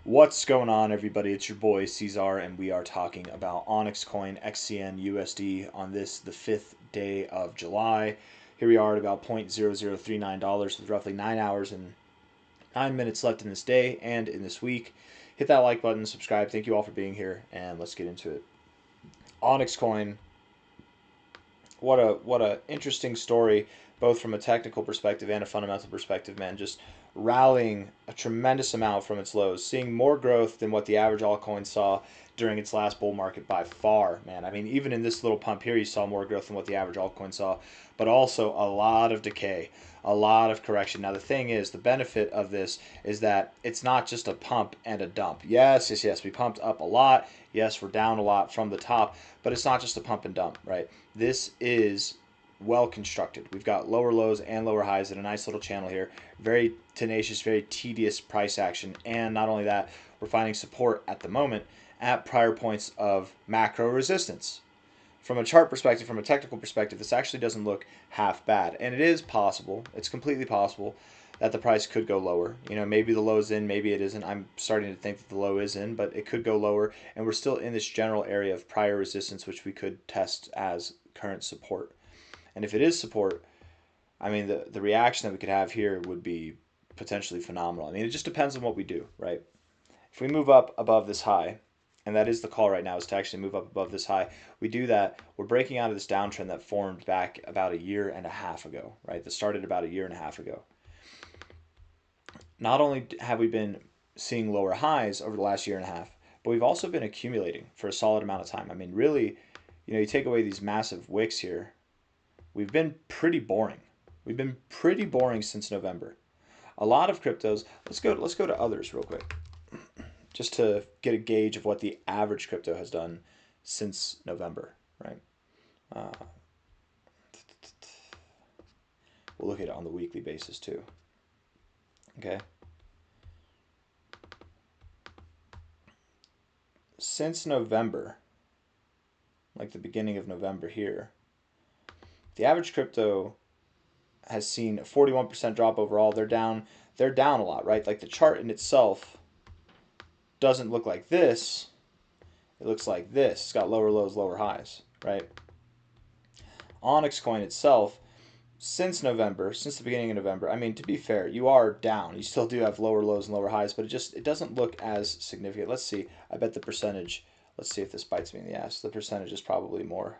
What's going on, everybody? It's your boy C-Zar, and we are talking about OnyxCoin XCN USD on this, the 5th day of July. Here we are at about $0.0039 with roughly 9 hours and 9 minutes left in this day and in this week. Hit that like button, subscribe. Thank you all for being here, and let's get into it. OnyxCoin, what a interesting story, both from a technical perspective and a fundamental perspective, man. Just rallying a tremendous amount from its lows, seeing more growth than what the average altcoin saw during its last bull market by far, man. I mean, even in this little pump here, you saw more growth than what the average altcoin saw, but also a lot of decay, a lot of correction. Now, the thing is, the benefit of this is that it's not just a pump and a dump. Yes, we pumped up a lot. Yes, we're down a lot from the top, but it's not just a pump and dump, right? This is well constructed. We've got lower lows and lower highs in a nice little channel here. Very tenacious, very tedious price action. And not only that, we're finding support at the moment at prior points of macro resistance. From a chart perspective, from a technical perspective, this actually doesn't look half bad. And it is possible, it's completely possible, that the price could go lower. You know, maybe the low's in, maybe it isn't. I'm starting to think that the low is in, but it could go lower. And we're still in this general area of prior resistance, which we could test as current support. And if it is support, I mean, the reaction that we could have here would be potentially phenomenal. I mean, it just depends on what we do, right? If we move up above this high, and that is the call right now, is to actually move up above this high, we do that, we're breaking out of this downtrend that formed back about a year and a half ago, right? That started about a year and a half ago. Not only have we been seeing lower highs over the last year and a half, but we've also been accumulating for a solid amount of time. I mean, really, you know, you take away these massive wicks here, we've been pretty boring. We've been pretty boring since November. A lot of cryptos. Let's go to others real quick, just to get a gauge of what the average crypto has done since November, right? We'll look at it on the weekly basis too. Okay. Since November, like the beginning of November here, the average crypto has seen a 41% drop overall. They're down a lot, right? Like the chart in itself doesn't look like this. It looks like this. It's got lower lows, lower highs, right? OnyxCoin itself, since November, since the beginning of November, I mean, to be fair, you are down. You still do have lower lows and lower highs, but it doesn't look as significant. Let's see. I bet the percentage, let's see if this bites me in the ass. The percentage is probably more.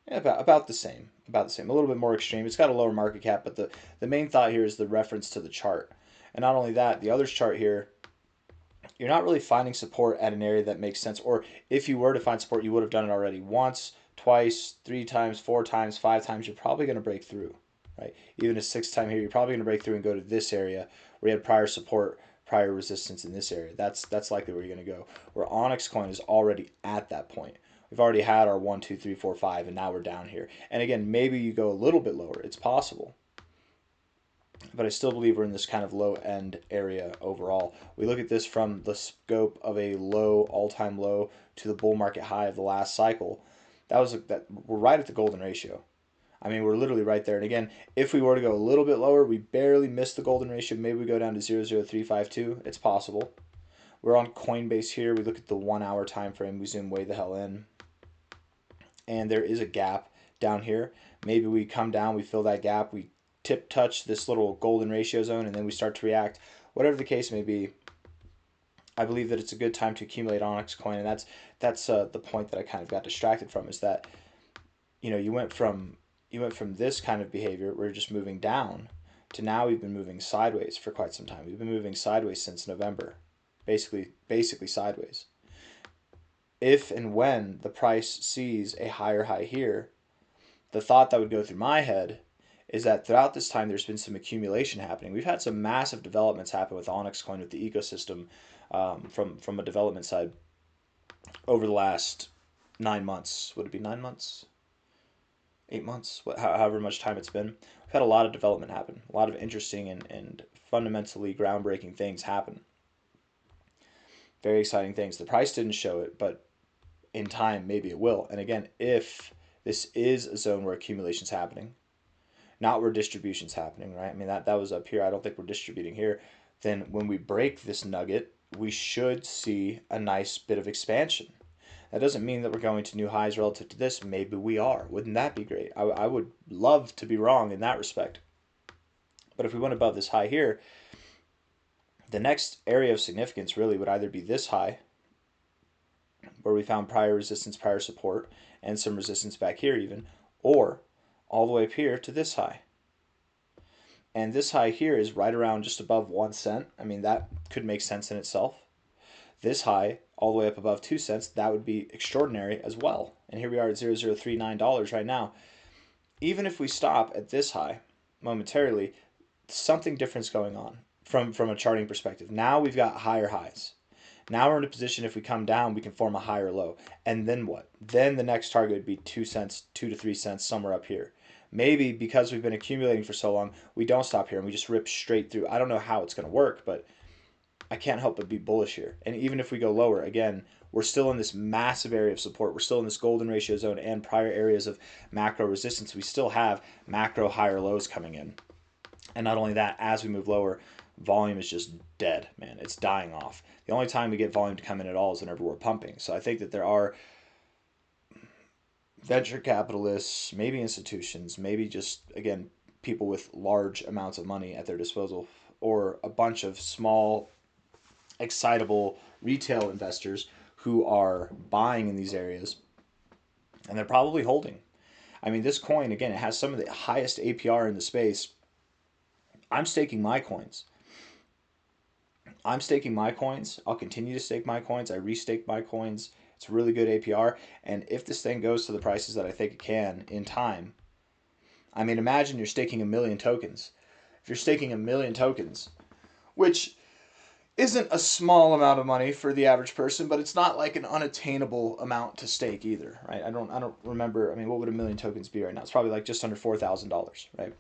Yeah, about the same. About the same. A little bit more extreme. It's got a lower market cap, but the main thought here is the reference to the chart. And not only that, the others chart here, you're not really finding support at an area that makes sense. Or if you were to find support, you would have done it already once, twice, 3 times, 4 times, 5 times. You're probably going to break through, right? Even a 6th time here, you're probably going to break through and go to this area where you had prior support, prior resistance in this area. That's likely where you're going to go. Where OnyxCoin is already at that point. We've already had our 1, 2, 3, 4, 5, and now we're down here. And again, maybe you go a little bit lower. It's possible. But I still believe we're in this kind of low end area overall. We look at this from the scope of a low, all-time low, to the bull market high of the last cycle. We're right at the golden ratio. I mean, we're literally right there. And again, if we were to go a little bit lower, we barely missed the golden ratio. Maybe we go down to 0.00352. It's possible. We're on Coinbase here. We look at the 1 hour time frame. We zoom way the hell in. And there is a gap down here. Maybe we come down, we fill that gap, we touch this little golden ratio zone, and then we start to react. Whatever the case may be, I believe that it's a good time to accumulate OnyxCoin, and that's the point that I kind of got distracted from, is that, you know, you went from this kind of behavior, we're just moving down, to now we've been moving sideways for quite some time. We've been moving sideways since November, basically sideways. If and when the price sees a higher high here, the thought that would go through my head is that throughout this time there's been some accumulation happening. We've had some massive developments happen with OnyxCoin, with the ecosystem, from a development side over the last 9 months. Would it be 9 months? 8 months? However much time it's been. We've had a lot of development happen. A lot of interesting and fundamentally groundbreaking things happen. Very exciting things. The price didn't show it, but in time, maybe it will. And again, if this is a zone where accumulation's happening, not where distribution's happening, right? I mean, that was up here. I don't think we're distributing here. then when we break this nugget, we should see a nice bit of expansion. That doesn't mean that we're going to new highs relative to this. Maybe we are. Wouldn't that be great? I would love to be wrong in that respect. But if we went above this high here, the next area of significance really would either be this high, where we found prior resistance, prior support, and some resistance back here even, or all the way up here to this high. And this high here is right around just above 1 cent. I mean, that could make sense in itself. This high, all the way up above 2 cents, that would be extraordinary as well. And here we are at $0.0039 right now. Even if we stop at this high momentarily, something different's going on from a charting perspective. Now we've got higher highs. Now we're in a position, if we come down, we can form a higher low. And then what? Then the next target would be 2 cents, 2 to 3 cents, somewhere up here. Maybe because we've been accumulating for so long, we don't stop here and we just rip straight through. I don't know how it's going to work, but I can't help but be bullish here. And even if we go lower, again, we're still in this massive area of support. We're still in this golden ratio zone and prior areas of macro resistance. We still have macro higher lows coming in. And not only that, as we move lower, volume is just dead, man. It's dying off. The only time we get volume to come in at all is whenever we're pumping. So I think that there are venture capitalists, maybe institutions, maybe just, again, people with large amounts of money at their disposal, or a bunch of small, excitable retail investors who are buying in these areas, and they're probably holding. I mean, this coin, again, it has some of the highest APR in the space. I'm staking my coins. I'll continue to stake my coins. I restake my coins. It's really good APR. And if this thing goes to the prices that I think it can in time, I mean, imagine you're staking 1 million tokens. If you're staking 1 million tokens, which isn't a small amount of money for the average person, but it's not like an unattainable amount to stake either, right? I don't remember. I mean, what would 1 million tokens be right now? It's probably like just under $4,000, right?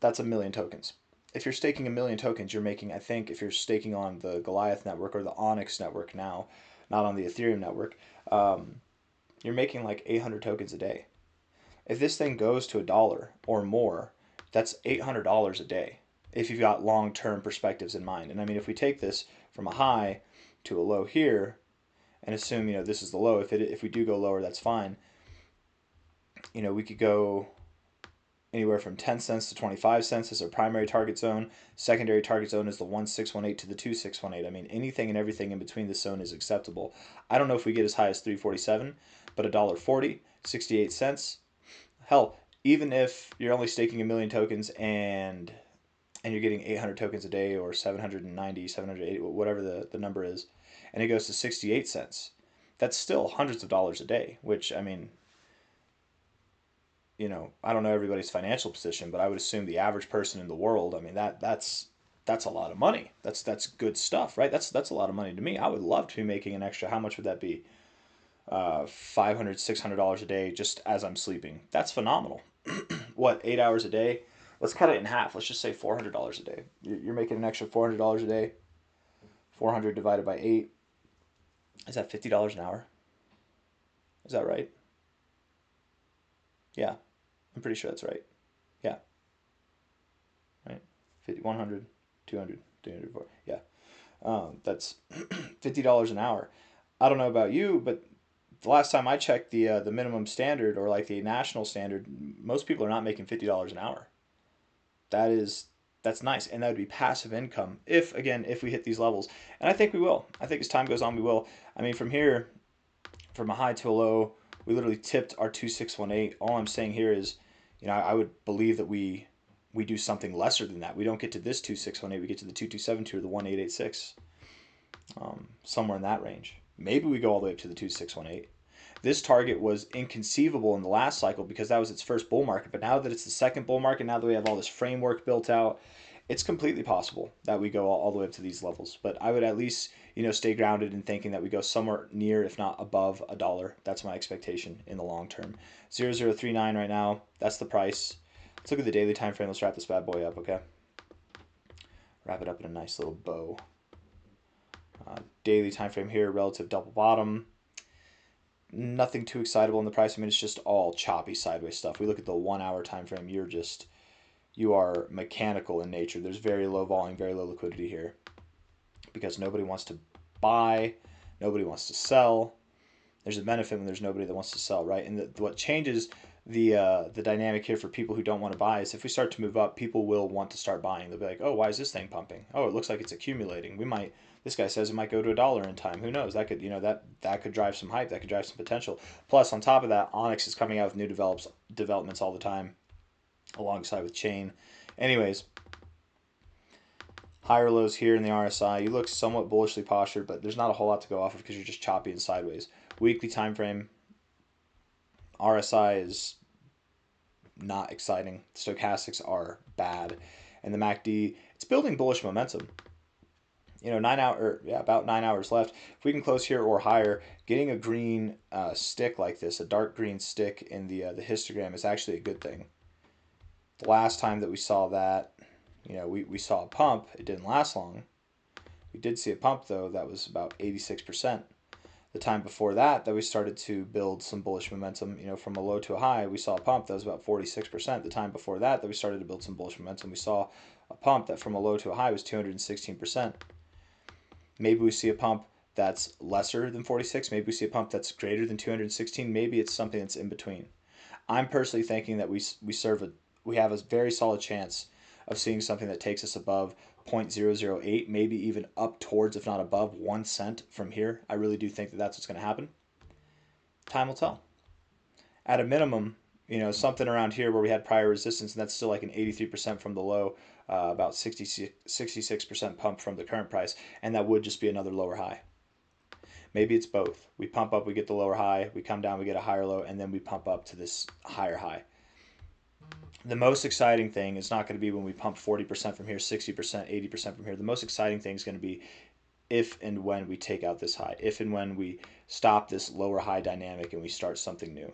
That's 1 million tokens. If you're staking 1 million tokens, you're making, I think, if you're staking on the Goliath network or the Onyx network now, not on the Ethereum network, you're making like 800 tokens a day. If this thing goes to $1 or more, that's $800 a day if you've got long-term perspectives in mind. And I mean, if we take this from a high to a low here and assume, this is the low, if we do go lower, that's fine. We could go anywhere from 10 cents to 25 cents as our primary target zone. Secondary target zone is the 1618 to the 2618. I mean, anything and everything in between this zone is acceptable. I don't know if we get as high as 347, but $1.40, 68 cents. Hell, even if you're only staking 1 million tokens and you're getting 800 tokens a day or 790, 780, whatever the number is, and it goes to 68 cents, that's still hundreds of dollars a day, which, I mean, I don't know everybody's financial position, but I would assume the average person in the world, I mean, that's a lot of money. That's good stuff, right? That's a lot of money to me. I would love to be making an extra, how much would that be? $500, $600 a day just as I'm sleeping. That's phenomenal. What, 8 hours a day? Let's cut it in half. Let's just say $400 a day. You're making an extra $400 a day. 400 divided by 8. Is that $50 an hour? Is that right? Yeah. I'm pretty sure that's right. Yeah. Right? 50, 100, 200, 300, 400. Yeah. That's $50 an hour. I don't know about you, but the last time I checked the minimum standard or like the national standard, most people are not making $50 an hour. That's nice, and that would be passive income if we hit these levels. And I think we will. I think as time goes on, we will. I mean, from here, from a high to a low, we literally tipped our 2618. All I'm saying here is, I would believe that we do something lesser than that. We don't get to this 2618. We get to the 2272 or the 1886, somewhere in that range. Maybe we go all the way up to the 2618. This target was inconceivable in the last cycle because that was its first bull market. But now that it's the second bull market, now that we have all this framework built out, it's completely possible that we go all the way up to these levels. But I would at least, stay grounded in thinking that we go somewhere near, if not above, $1. That's my expectation in the long term. 0039 right now. That's the price. Let's look at the daily time frame. Let's wrap this bad boy up, okay? Wrap it up in a nice little bow. Daily time frame here, relative double bottom. Nothing too excitable in the price. I mean, it's just all choppy sideways stuff. We look at the 1 hour time frame. You you are mechanical in nature. There's very low volume, very low liquidity here because nobody wants to buy, nobody wants to sell. There's a benefit when there's nobody that wants to sell, right? And what changes the dynamic here for people who don't want to buy is if we start to move up, people will want to start buying. They'll be like, oh, why is this thing pumping? Oh, it looks like it's accumulating. This guy says it might go to $1 in time. Who knows? That could, that could drive some hype. That could drive some potential. Plus, on top of that, Onyx is coming out with new developments all the time, alongside with Chain. Anyways, higher lows here in the RSI. You look somewhat bullishly postured, but there's not a whole lot to go off of because you're just choppy and sideways. Weekly time frame, RSI is not exciting. Stochastics are bad, and the MACD, it's building bullish momentum. About 9 hours left. If we can close here or higher, getting a green stick like this, a dark green stick in the histogram is actually a good thing. The last time that we saw that, we saw a pump. It didn't last long. We did see a pump though. That was about 86%. The time before that we started to build some bullish momentum, from a low to a high, we saw a pump that was about 46%. The time before that we started to build some bullish momentum, we saw a pump that from a low to a high was 216%. Maybe we see a pump that's lesser than 46. Maybe we see a pump that's greater than 216. Maybe it's something that's in between. I'm personally thinking that we have a very solid chance of seeing something that takes us above 0.008, maybe even up towards, if not above, 1 cent from here. I really do think that that's what's going to happen. Time will tell. At a minimum, something around here where we had prior resistance, and that's still like an 83% from the low, about 66% pump from the current price, and that would just be another lower high. Maybe it's both. We pump up, we get the lower high, we come down, we get a higher low, and then we pump up to this higher high. The most exciting thing is not going to be when we pump 40% from here, 60%, 80% from here. The most exciting thing is going to be if and when we take out this high, if and when we stop this lower high dynamic and we start something new.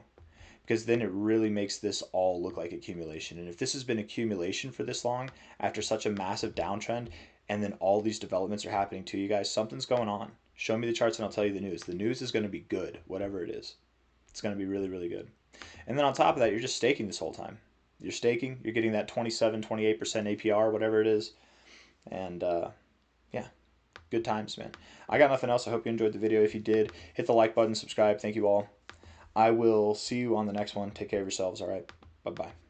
Because then it really makes this all look like accumulation. And if this has been accumulation for this long, after such a massive downtrend, and then all these developments are happening to you guys, something's going on. Show me the charts and I'll tell you the news. The news is going to be good, whatever it is. It's going to be really, really good. And then on top of that, you're just staking this whole time. You're staking, you're getting that 27, 28% APR, whatever it is. And yeah, good times, man. I got nothing else. I hope you enjoyed the video. If you did, hit the like button, subscribe. Thank you all. I will see you on the next one. Take care of yourselves, all right? Bye-bye.